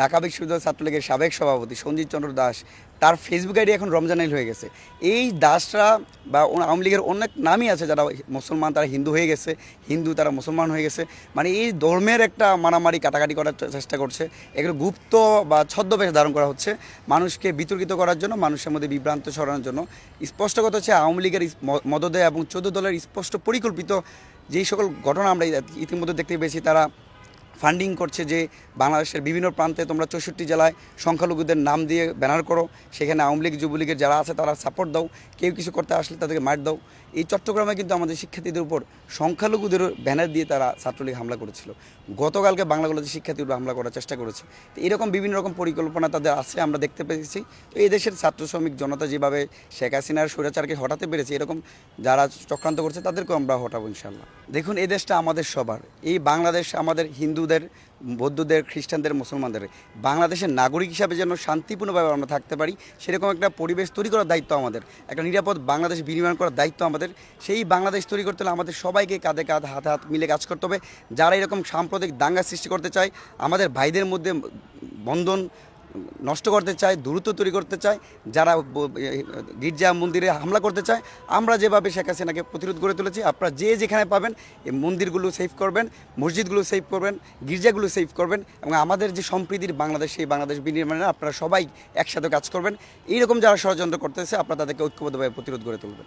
ঢাকা বিশ্ববিদ্যালয় ছাত্রলীগের সাবেক সভাপতি সঞ্জিত চন্দ্র দাস, তার ফেসবুক আইডি এখন রমজানাইল হয়ে গেছে। এই দাসরা বা আওয়ামী লীগের অনেক নামই আছে, যারা মুসলমান তারা হিন্দু হয়ে গেছে, হিন্দু তারা মুসলমান হয়ে গেছে, মানে এই ধর্মের একটা মারামারি কাটাকাটি করার চেষ্টা করছে। এগুলো গুপ্ত বা ছদ্মবেশ ধারণ করা হচ্ছে মানুষকে বিতর্কিত করার জন্য, মানুষের মধ্যে বিভ্রান্ত ছড়ানোর জন্য। স্পষ্ট কথা হচ্ছে আওয়ামী লীগের মদদে এবং 14 দলের স্পষ্ট পরিকল্পিত যেই সকল ঘটনা আমরা ইতিমধ্যে দেখতে পেয়েছি, তারা ফান্ডিং করছে যে বাংলাদেশের বিভিন্ন প্রান্তে তোমরা 64 জেলায় সংখ্যালঘুদের নাম দিয়ে ব্যানার করো, সেখানে আওয়ামী লীগ যুবলীগের যারা আছে তারা সাপোর্ট দাও, কেউ কিছু করতে আসলে তাদেরকে মার দাও। এই চট্টগ্রামে কিন্তু আমাদের শিক্ষার্থীদের উপর সংখ্যালঘুদের ব্যানার দিয়ে তারা ছাত্রলীগ হামলা করেছিল। গতকালকে বাংলা কলেজের শিক্ষার্থীর উপর হামলা করার চেষ্টা করেছে। তো এরকম বিভিন্ন রকম পরিকল্পনা তাদের আছে, আমরা দেখতে পেয়েছি। তো এই দেশের ছাত্র শ্রমিক জনতা যেভাবে শেখ হাসিনার স্বৈরাচারকে হটাতে পেরেছে, এরকম যারা চক্রান্ত করছে তাদেরকেও আমরা হটাবো ইনশাল্লাহ। দেখুন, এই দেশটা আমাদের সবার। এই বাংলাদেশ আমাদের হিন্দুদের, বৌদ্ধদের, খ্রিস্টানদের, মুসলমানদের। বাংলাদেশের নাগরিক হিসাবে যেন শান্তিপূর্ণভাবে আমরা থাকতে পারি, সেরকম একটা পরিবেশ তৈরি করার দায়িত্ব আমাদের, একটা নিরাপদ বাংলাদেশ বিনির্মাণ করার দায়িত্ব আমাদের। সেই বাংলাদেশ তৈরি করতে হলে আমাদের সবাইকে কাঁধে কাঁধ, হাতে হাত মিলে কাজ করতে হবে। যারা এরকম সাম্প্রদায়িক দাঙ্গা সৃষ্টি করতে চায়, আমাদের ভাইদের মধ্যে বন্ধন নষ্ট করতে চায়, দূরত্ব তৈরি করতে চায়, যারা গির্জা মন্দিরে হামলা করতে চায়, আমরা যেভাবে শেখ হাসিনাকে প্রতিরোধ করে তুলেছি, আপনারা যে যেখানে পাবেন এই মন্দিরগুলো সেভ করবেন, মসজিদগুলো সেভ করবেন, গির্জাগুলো সেভ করবেন, এবং আমাদের যে সম্প্রীতির বাংলাদেশ, সেই বাংলাদেশ বিনির্মাণে আপনারা সবাই একসাথে কাজ করবেন। এইরকম যারা ষড়যন্ত্র করতেছে, আপনারা তাদেরকে ঐক্যবদ্ধভাবে প্রতিরোধ করে তুলবেন।